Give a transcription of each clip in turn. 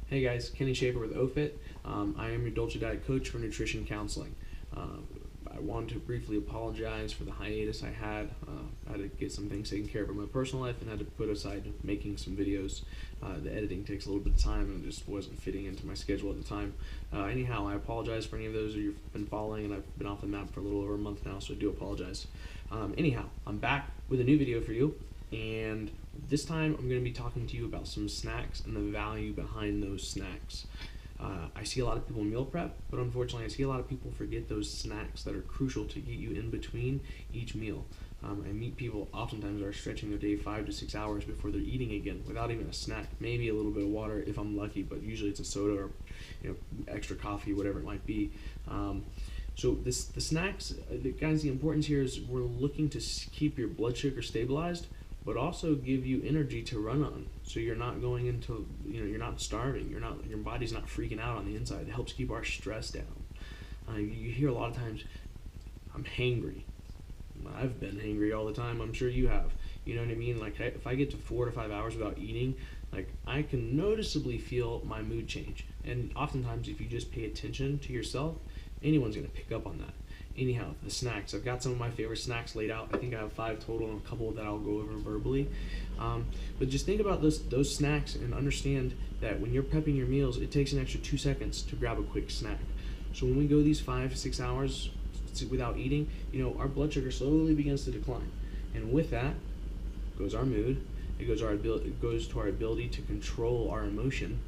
Hey guys, Kenny Schaefer with Onnit. I am your Dolce Diet coach for nutrition counseling. I wanted to briefly apologize for the hiatus I had. I had to get some things taken care of in my personal life and had to put aside making some videos. The editing takes a little bit of time and it just wasn't fitting into my schedule at the time. Anyhow, I apologize for any of those who've been following, and I've been off the map for a little over a month now, so I do apologize. Anyhow, I'm back with a new video for you, and this time I'm going to be talking to you about some snacks and the value behind those snacks. I see a lot of people meal prep, but unfortunately I see a lot of people forget those snacks that are crucial to get you in between each meal. I meet people oftentimes that are stretching their day 5 to 6 hours before they're eating again without even a snack, maybe a little bit of water if I'm lucky, but usually it's a soda or extra coffee, whatever it might be. So the snacks, guys, the importance here is we're looking to keep your blood sugar stabilized, but also give you energy to run on, so you're not going into, you're not starving, your body's not freaking out on the inside. It helps keep our stress down. You hear a lot of times, I'm hangry. I've been hangry all the time. I'm sure you have. You know what I mean? Like, if I get to 4 to 5 hours without eating, like, I can noticeably feel my mood change. And oftentimes, if you just pay attention to yourself, anyone's gonna pick up on that. Anyhow, the snacks. I've got some of my favorite snacks laid out. I think I have 5 total and a couple that I'll go over verbally. But just think about those snacks and understand that when you're prepping your meals, it takes an extra 2 seconds to grab a quick snack. So when we go these 5 to 6 hours without eating, our blood sugar slowly begins to decline. And with that goes our mood. It goes to our ability to control our emotion.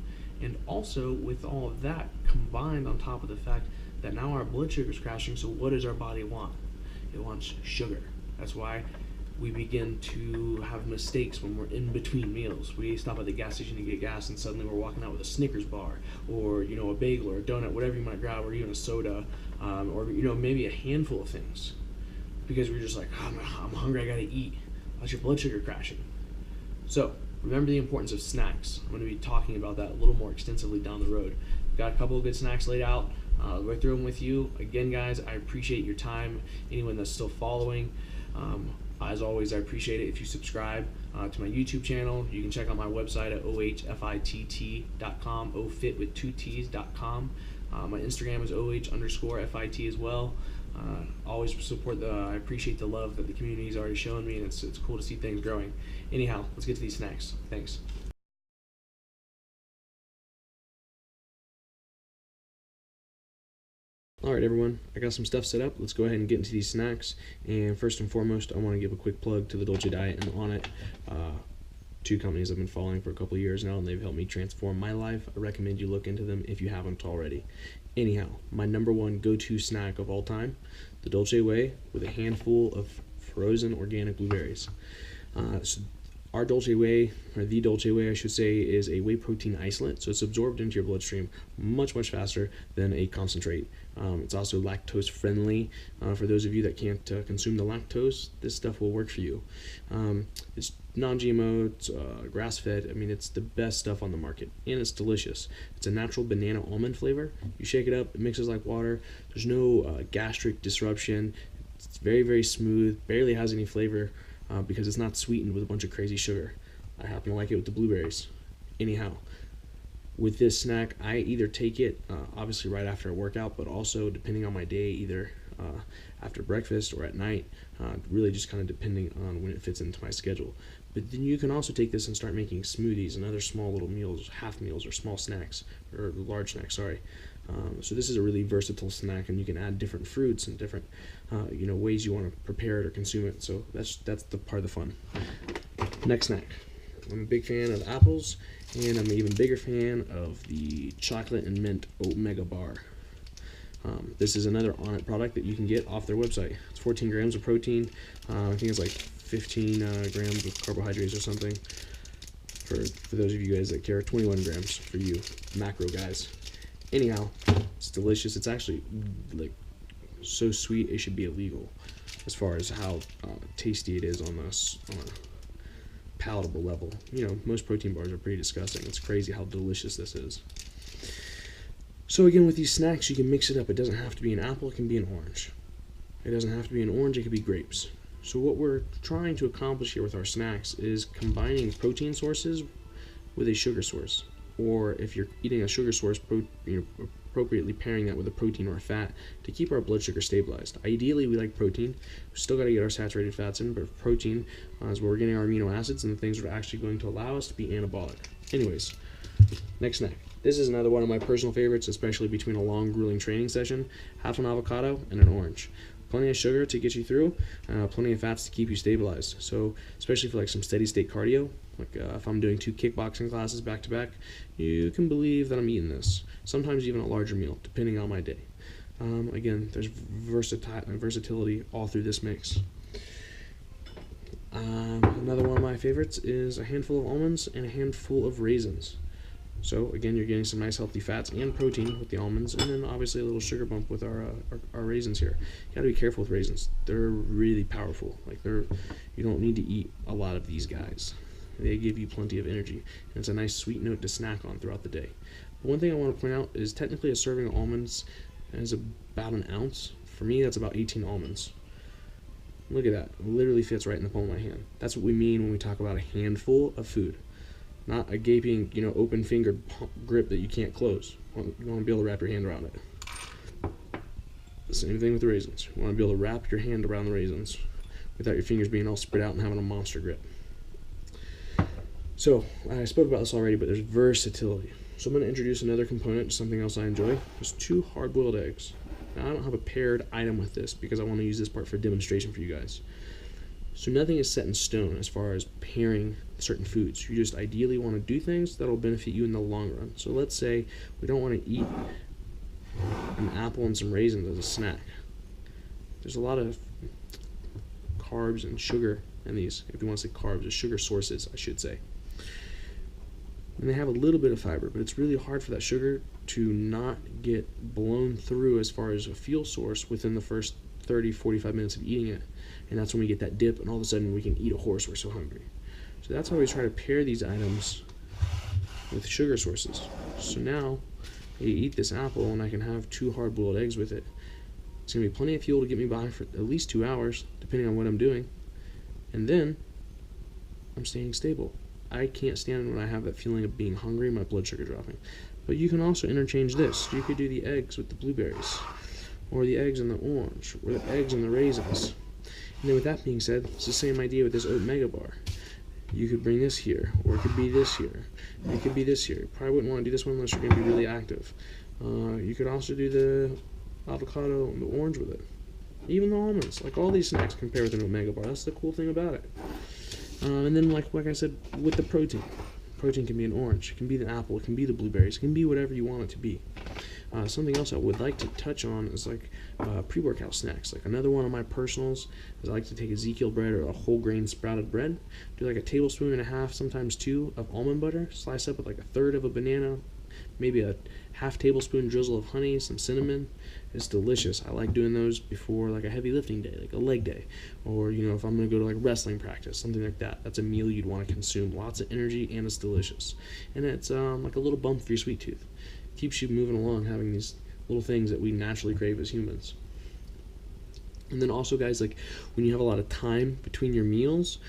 And also, with all of that combined on top of the fact that now our blood sugar is crashing, so what does our body want? It wants sugar. That's why we begin to have mistakes when we're in between meals. We stop at the gas station to get gas, and suddenly we're walking out with a Snickers bar, or a bagel or a donut, whatever you might grab, or even a soda, or maybe a handful of things, because we're just like, oh, I'm hungry, I gotta eat. That's your blood sugar crashing. So remember the importance of snacks. I'm going to be talking about that a little more extensively down the road. Got a couple of good snacks laid out. I'll go through them with you. Again, guys, I appreciate your time. Anyone that's still following, as always, I appreciate it if you subscribe to my YouTube channel. You can check out my website at ohfitt.com, ohfit with 2 T's.com. My Instagram is oh_fit as well. Always support I appreciate the love that the community has already shown me, and it's cool to see things growing. Anyhow, let's get to these snacks. Thanks. Alright everyone, I got some stuff set up. Let's go ahead and get into these snacks. And first and foremost, I want to give a quick plug to the Dolce Diet and Onnit. 2 companies I've been following for a couple of years now, and they've helped me transform my life. I recommend you look into them if you haven't already. Anyhow, my #1 go-to snack of all time, the Dolce Way with a handful of frozen organic blueberries. So our Dolce Way, or the Dolce Way I should say, is a whey protein isolate, so it's absorbed into your bloodstream much faster than a concentrate. It's also lactose friendly. For those of you that can't consume the lactose, this stuff will work for you. It's non-GMO, it's grass-fed. I mean, it's the best stuff on the market, and it's delicious. It's a natural banana almond flavor. You shake it up, it mixes like water. There's no gastric disruption. It's very smooth, barely has any flavor, because it's not sweetened with a bunch of crazy sugar. I happen to like it with the blueberries. Anyhow, with this snack, I either take it obviously right after a workout, but also depending on my day, either after breakfast or at night, really just kind of depending on when it fits into my schedule. But then you can also take this and start making smoothies and other small little meals, half meals, or small snacks, or large snacks, sorry. So this is a really versatile snack, and you can add different fruits and different ways you want to prepare it or consume it. So that's the part of the fun. Next snack. I'm a big fan of apples, and I'm an even bigger fan of the chocolate and mint oat mega bar. This is another Onnit product that you can get off their website. It's 14 grams of protein. I think it's like 15 grams of carbohydrates or something. For those of you guys that care, 21 grams for you macro guys. Anyhow, it's delicious. It's actually like so sweet it should be illegal, as far as how tasty it is on a palatable level. Most protein bars are pretty disgusting. It's crazy how delicious this is. So again, with these snacks, you can mix it up. It doesn't have to be an apple, it can be an orange. It doesn't have to be an orange, it could be grapes. So what we're trying to accomplish here with our snacks is combining protein sources with a sugar source, or if you're eating a sugar source, appropriately pairing that with a protein or a fat to keep our blood sugar stabilized. Ideally, we like protein. We still got to get our saturated fats in, but protein is where we're getting our amino acids and the things that are actually going to allow us to be anabolic. Anyways, next snack. This is another one of my personal favorites, especially between a long, grueling training session. Half an avocado and an orange. Plenty of sugar to get you through, plenty of fats to keep you stabilized. So, especially for like some steady state cardio, like if I'm doing 2 kickboxing classes back to back, you can believe that I'm eating this. Sometimes even a larger meal, depending on my day. Again, there's versatility all through this mix. Another one of my favorites is a handful of almonds and a handful of raisins. So again, you're getting some nice healthy fats and protein with the almonds, and then obviously a little sugar bump with our raisins here. You got to be careful with raisins. They're really powerful. Like you don't need to eat a lot of these guys. They give you plenty of energy, and it's a nice sweet note to snack on throughout the day. But one thing I want to point out is technically a serving of almonds is about an ounce. For me, that's about 18 almonds. Look at that. It literally fits right in the palm of my hand. That's what we mean when we talk about a handful of food. Not a gaping, open fingered grip that you can't close. You want to be able to wrap your hand around it. The same thing with the raisins. You want to be able to wrap your hand around the raisins without your fingers being all spread out and having a monster grip. So, I spoke about this already, but there's versatility. So I'm going to introduce another component to something else I enjoy. There's 2 hard-boiled eggs. Now, I don't have a paired item with this because I want to use this part for a demonstration for you guys. So nothing is set in stone as far as pairing certain foods. You just ideally want to do things that will benefit you in the long run. So let's say we don't want to eat an apple and some raisins as a snack. There's a lot of carbs and sugar in these. If you want to say carbs, or sugar sources, I should say. And they have a little bit of fiber, but it's really hard for that sugar to not get blown through as far as a fuel source within the first 30-45 minutes of eating it. And that's when we get that dip, and all of a sudden we can eat a horse, we're so hungry. So that's why we try to pair these items with sugar sources. So now I eat this apple and I can have 2 hard-boiled eggs with it. It's going to be plenty of fuel to get me by for at least 2 hours, depending on what I'm doing. And then I'm staying stable. I can't stand when I have that feeling of being hungry and my blood sugar dropping. But you can also interchange this. You could do the eggs with the blueberries, or the eggs and the orange, or the eggs and the raisins. And then with that being said, it's the same idea with this oat mega bar. You could bring this here, or it could be this here. It could be this here. You probably wouldn't want to do this one unless you're going to be really active. You could also do the avocado and the orange with it. Even the almonds. Like all these snacks can pair with an oat mega bar. That's the cool thing about it. And then like I said, with the protein. Protein can be an orange, it can be the apple, it can be the blueberries, it can be whatever you want it to be. Something else I would like to touch on is like pre-workout snacks. Like another one of my personals is I like to take Ezekiel bread or a whole grain sprouted bread, do like a tablespoon and a half, sometimes 2 of almond butter, slice up with like a third of a banana, maybe a half tablespoon drizzle of honey, some cinnamon. It's delicious. I like doing those before like a heavy lifting day, like a leg day, or if I'm going to go to like wrestling practice, something like that. That's a meal you'd want to consume. Lots of energy, and it's delicious. And it's like a little bump for your sweet tooth. Keeps you moving along, having these little things that we naturally crave as humans. And then also, guys, like when you have a lot of time between your meals,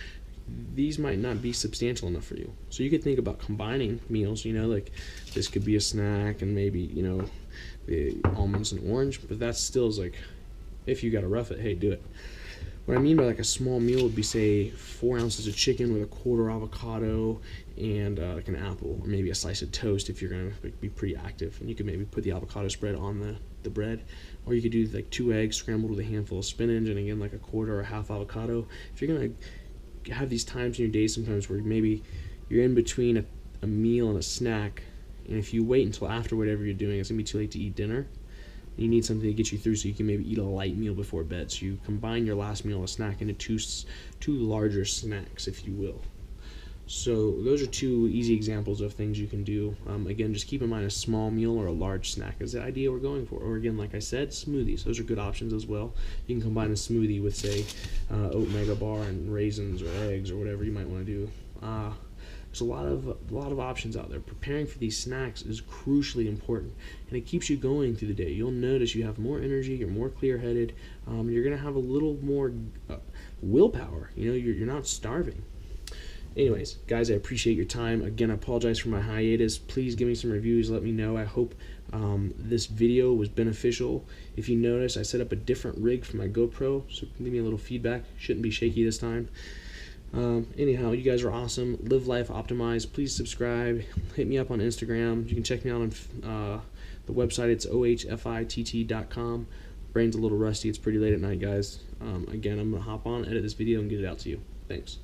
these might not be substantial enough for you. So you could think about combining meals, like this could be a snack and maybe, the almonds and orange, but that still is like, if you gotta rough it, hey, do it. What I mean by like a small meal would be, say, 4 ounces of chicken with a quarter avocado and like an apple, or maybe a slice of toast if you're gonna be pretty active. And you could maybe put the avocado spread on the bread, or you could do like 2 eggs scrambled with a handful of spinach, and again like a quarter or half avocado. If you're gonna have these times in your day sometimes where maybe you're in between a meal and a snack, and if you wait until after whatever you're doing, it's gonna be too late to eat dinner. You need something to get you through so you can maybe eat a light meal before bed. So you combine your last meal and a snack into two larger snacks, if you will. So those are 2 easy examples of things you can do. Again, just keep in mind a small meal or a large snack is the idea we're going for. Or again, like I said, smoothies. Those are good options as well. You can combine a smoothie with, say, oat mega bar and raisins or eggs or whatever you might want to do. There's a lot of options out there. Preparing for these snacks is crucially important, and it keeps you going through the day. You'll notice you have more energy, you're more clear-headed, you're going to have a little more willpower. You're not starving. Anyways, guys, I appreciate your time. Again, I apologize for my hiatus. Please give me some reviews. Let me know. I hope this video was beneficial. If you notice, I set up a different rig for my GoPro, so leave me a little feedback. Shouldn't be shaky this time. Anyhow, you guys are awesome. Live life optimized. Please subscribe. Hit me up on Instagram. You can check me out on the website. It's ohfitt.com. Brain's a little rusty. It's pretty late at night, guys. Again, I'm going to hop on, edit this video, and get it out to you. Thanks.